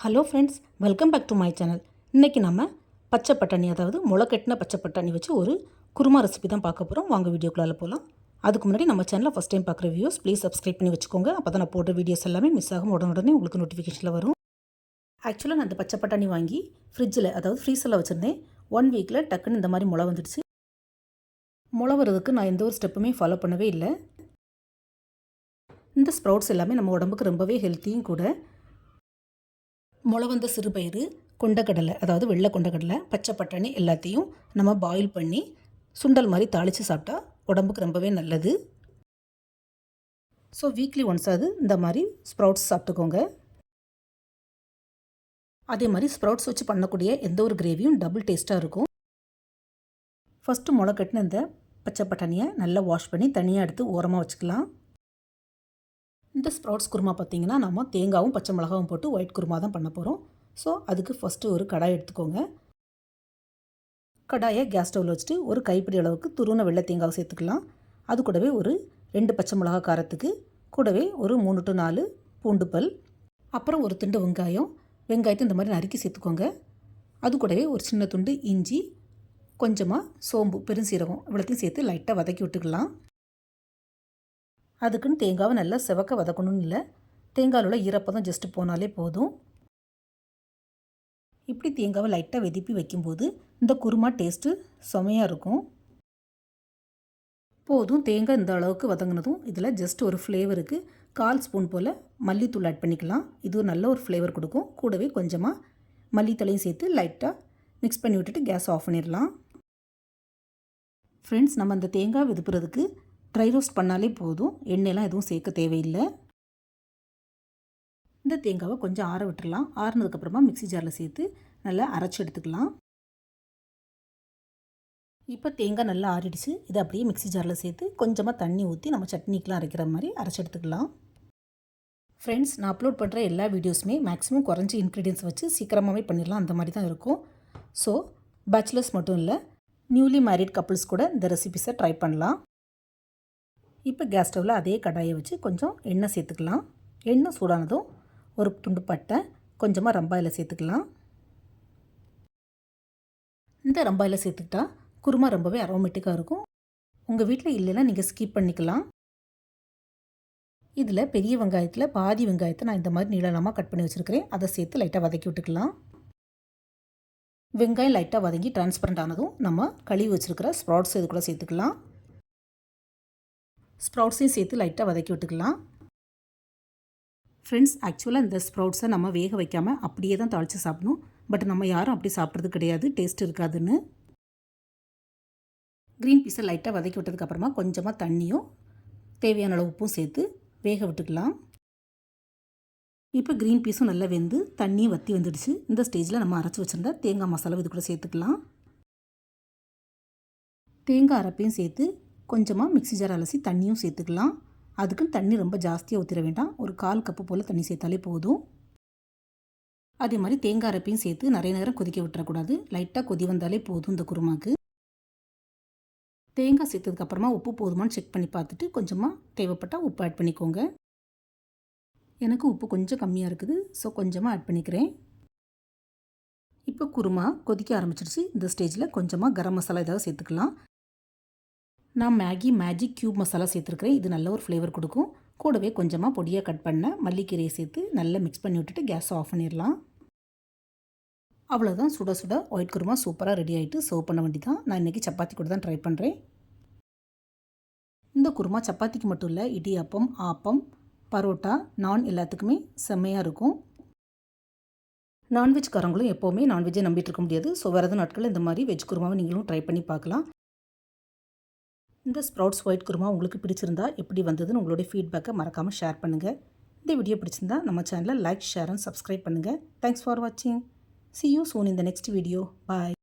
Hello friends, welcome back to my channel. இன்றைக்கி நம்ம பச்சை பட்டாணி, அதாவது முளைக்கட்டின பச்சை பட்டாணி வச்சு ஒரு குருமா ரெசிபி தான் பார்க்க போகிறோம். வாங்க வீடியோக்குள்ளால போகலாம். அதுக்கு முன்னாடி நம்ம சேனலில் ஃபஸ்ட் டைம் பார்க்குற வியூஸ் ப்ளீஸ் சப்ஸ்கிரைப் பண்ணி வச்சுக்கோங்க. அப்போ தான் நான் போடுற வீடியோஸ் எல்லாமே மிஸ் ஆகும் உடனே உங்களுக்கு நோட்டிஃபிகேஷனில் வரும். ஆக்சுவலாக நான் இந்த பச்சை பட்டாணி வாங்கி ஃப்ரிட்ஜில், அதாவது ஃப்ரீசரில் வச்சுருந்தேன். 1 வீக்கில் டக்குன்னு இந்த மாதிரி முளை வந்துடுச்சு. முளை வரதுக்கு நான் எந்த ஒரு ஸ்டெப்புமே ஃபாலோ பண்ணவே இல்லை. இந்த ஸ்ப்ரவுட்ஸ் எல்லாமே நம்ம உடம்புக்கு ரொம்பவே ஹெல்த்தியும் கூட. முளை வந்த சிறுபயிறு, கொண்டக்கடலை, அதாவது வெள்ளை கொண்டக்கடலை, பச்சை பட்டாணி எல்லாத்தையும் நம்ம பாயில் பண்ணி சுண்டல் மாதிரி தாளித்து சாப்பிட்டா உடம்புக்கு ரொம்பவே நல்லது. ஸோ வீக்லி ஒன்ஸாவது இந்த மாதிரி ஸ்ப்ரவுட்ஸ் சாப்பிட்டுக்கோங்க. அதே மாதிரி ஸ்ப்ரவுட்ஸ் வச்சு பண்ணக்கூடிய எந்த ஒரு கிரேவியும் டபுள் டேஸ்ட்டாக இருக்கும். ஃபஸ்ட்டு முளை கட்டின இந்த பச்சை பட்டாணியை நல்லா வாஷ் பண்ணி தனியாக எடுத்து ஓரமாக வச்சுக்கலாம். இந்த ஸ்ப்ரவுட்ஸ் குருமா பார்த்திங்கன்னா நம்ம தேங்காயும் பச்சை மிளகாவும் போட்டு ஒயிட் குருமா தான் பண்ண போகிறோம். ஸோ அதுக்கு ஃபஸ்ட்டு ஒரு கடாய் எடுத்துக்கோங்க. கடாயை கேஸ் ஸ்டவ்வில் வச்சுட்டு ஒரு கைப்பிடி அளவுக்கு துருவின வெள்ளை தேங்காவை சேர்த்துக்கலாம். அது கூடவே ஒரு 2 பச்சை மிளகா காரத்துக்கு, கூடவே ஒரு 3 to 4 பூண்டு பல், அப்புறம் ஒரு துண்டு வெங்காயத்தை இந்த மாதிரி நறுக்கி சேர்த்துக்கோங்க. அது கூடவே ஒரு சின்ன துண்டு இஞ்சி, கொஞ்சமாக சோம்பு, பெருஞ்சீரகம் இவ்வளோத்தையும் சேர்த்து லைட்டாக வதக்கி விட்டுக்கலாம். அதுக்குன்னு தேங்காவை நல்லா செவக்க வதக்கணும்னு இல்லை, தேங்காயில் உள்ள ஈரப்பதம் ஜஸ்ட்டு போனாலே போதும். இப்படி தேங்காவை லைட்டாக வெதிப்பி வைக்கும்போது இந்த குருமா டேஸ்ட்டு செமையாக இருக்கும். போதும், தேங்காய் இந்த அளவுக்கு வதங்கினதும் இதில் ஜஸ்ட் ஒரு ஃப்ளேவருக்கு 1/4 ஸ்பூன் போல் மல்லித்தூள் ஆட் பண்ணிக்கலாம். இது ஒரு நல்ல ஒரு ஃப்ளேவர் கொடுக்கும். கூடவே கொஞ்சமாக மல்லித்தலையும் சேர்த்து லைட்டாக மிக்ஸ் பண்ணி விட்டுட்டு கேஸ் ஆஃப் பண்ணிடலாம். ஃப்ரெண்ட்ஸ், நம்ம அந்த தேங்காய் வெதுப்புறதுக்கு ட்ரை ரோஸ்ட் பண்ணாலே போதும், எண்ணெயெல்லாம் எதுவும் சேர்க்க தேவையில்லை. இந்த தேங்காவை கொஞ்சம் ஆற விட்டுடலாம். ஆறுனதுக்கப்புறமா மிக்ஸி ஜாரில் சேர்த்து நல்லா அரைச்சி எடுத்துக்கலாம். இப்போ தேங்காய் நல்லா ஆறிடுச்சு. இதை அப்படியே மிக்ஸி ஜாரில் சேர்த்து கொஞ்சமாக தண்ணி ஊற்றி நம்ம சட்னிக்கெலாம் அரைக்கிற மாதிரி அரைச்சி எடுத்துக்கலாம். ஃப்ரெண்ட்ஸ், நான் அப்லோட் பண்ணுற எல்லா வீடியோஸுமே மேக்ஸிமம் குறைஞ்சி இன்க்ரீடியன்ஸ் வச்சு சீக்கிரமாகவே பண்ணிடலாம், அந்த மாதிரி தான் இருக்கும். ஸோ பேச்சுலர்ஸ் மட்டும் இல்லை, நியூலி மேரிட் கப்புள்ஸ் கூட இந்த ரெசிபிஸை ட்ரை பண்ணலாம். இப்போ கேஸ் ஸ்டவ்வில் அதே கடாயை வச்சு கொஞ்சம் எண்ணெய் சேர்த்துக்கலாம். எண்ணெய் சூடானதும் ஒரு துண்டு பட்டை, கொஞ்சமாக ரம்பாயில் சேர்த்துக்கலாம். இந்த ரம்பாயில் சேர்த்துக்கிட்டா குருமா ரொம்பவே அரோமேட்டிக்காக இருக்கும். உங்கள் வீட்டில் இல்லைன்னா நீங்கள் ஸ்கிப் பண்ணிக்கலாம். இதில் பெரிய வெங்காயத்தில் பாதி வெங்காயத்தை நான் இந்த மாதிரி நீளமாக கட் பண்ணி வச்சுருக்கிறேன். அதை சேர்த்து லைட்டாக வதக்கி விட்டுக்கலாம். வெங்காயம் லைட்டாக வதங்கி டிரான்ஸ்பரண்ட் ஆனதும் நம்ம கழுவி வச்சுருக்கிற ஸ்ப்ரவுட்ஸ் இது கூட சேர்த்துக்கலாம். ஸ்ப்ரவுட்ஸையும் சேர்த்து லைட்டாக வதக்கி விட்டுக்கலாம். ஃப்ரெண்ட்ஸ், ஆக்சுவலாக இந்த ஸ்ப்ரவுட்ஸை நம்ம வேக வைக்காமல் அப்படியே தான் தாளித்து சாப்பிடணும். பட் நம்ம யாரும் அப்படி சாப்பிட்றது கிடையாது, டேஸ்ட் இருக்காதுன்னு. க்ரீன் பீஸை லைட்டாக வதக்கி விட்டதுக்கப்புறமா கொஞ்சமாக தண்ணியும் தேவையான அளவு உப்பும் சேர்த்து வேக விட்டுக்கலாம். இப்போ க்ரீன் பீஸும் நல்லா வெந்து தண்ணியும் வற்றி வந்துடுச்சு. இந்த ஸ்டேஜில் நம்ம அரைச்சி வச்சுருந்தா தேங்காய் மசாலா இது கூட சேர்த்துக்கலாம். தேங்காய் அரைப்பையும் சேர்த்து கொஞ்சமாக மிக்ஸி ஜார் அலசி தண்ணியும் சேர்த்துக்கலாம். அதுக்குன்னு தண்ணி ரொம்ப ஜாஸ்தியாக ஊற்றிட வேண்டாம், ஒரு 1/4 கப்பு போல் தண்ணி சேர்த்தாலே போதும். அதே மாதிரி தேங்காய் அரைப்பையும் சேர்த்து நிறைய நேரம் கொதிக்க விட்டுறக்கூடாது, லைட்டாக கொதி வந்தாலே போதும் இந்த குருமாக்கு. தேங்காய் சேர்த்ததுக்கப்புறமா உப்பு போதுமான்னு செக் பண்ணி பார்த்துட்டு கொஞ்சமாக தேவைப்பட்டால் உப்பு ஆட் பண்ணிக்கோங்க. எனக்கு உப்பு கொஞ்சம் கம்மியாக இருக்குது, ஸோ கொஞ்சமாக ஆட் பண்ணிக்கிறேன். இப்போ குருமா கொதிக்க ஆரம்பிச்சிடுச்சு. இந்த ஸ்டேஜில் கொஞ்சமாக கரம் மசாலா ஏதாவது சேர்த்துக்கலாம். நான் மேகி மேஜிக் க்யூப் மசாலா சேர்த்துருக்கிறேன். இது நல்ல ஒரு ஃப்ளேவர் கொடுக்கும். கூடவே கொஞ்சமாக பொடியாக கட் பண்ண மல்லிக்கீரையை சேர்த்து நல்லா மிக்ஸ் பண்ணி விட்டுட்டு கேஸை ஆஃப் பண்ணிடலாம். அவ்வளோதான், சுட சுட ஒயிட் குருமா சூப்பராக ரெடி ஆகிட்டு சர்வ் பண்ண வேண்டி தான். நான் இன்றைக்கி சப்பாத்தி கூட தான் ட்ரை பண்ணுறேன். இந்த குருமா சப்பாத்திக்கு மட்டும் இல்லை, இடியாப்பம், ஆப்பம், பரோட்டா, நான் எல்லாத்துக்குமே செம்மையாக இருக்கும். நான்வெஜ்காரங்களும் எப்போவுமே நான்வெஜ்ஜை நம்பிட்டு இருக்க முடியாது. ஸோ வரது நாட்களில் இந்த மாதிரி வெஜ் குருமாவை நீங்களும் ட்ரை பண்ணி பார்க்கலாம். இந்த ஸ்ப்ரவுட்ஸ் ஒயிட் குருமா உங்களுக்கு பிடிச்சிருந்தா எப்படி வந்ததுன்னு உங்களுடைய ஃபீட்பேக்கை மறக்காமல் ஷேர் பண்ணுங்கள். இந்த வீடியோ பிடிச்சிருந்தா நம்ம சேனலை லைக், ஷேர் அண்ட் சப்ஸ்கிரைப் பண்ணுங்கள். தேங்க்ஸ் ஃபார் வாட்சிங். See you soon in the next video. Bye.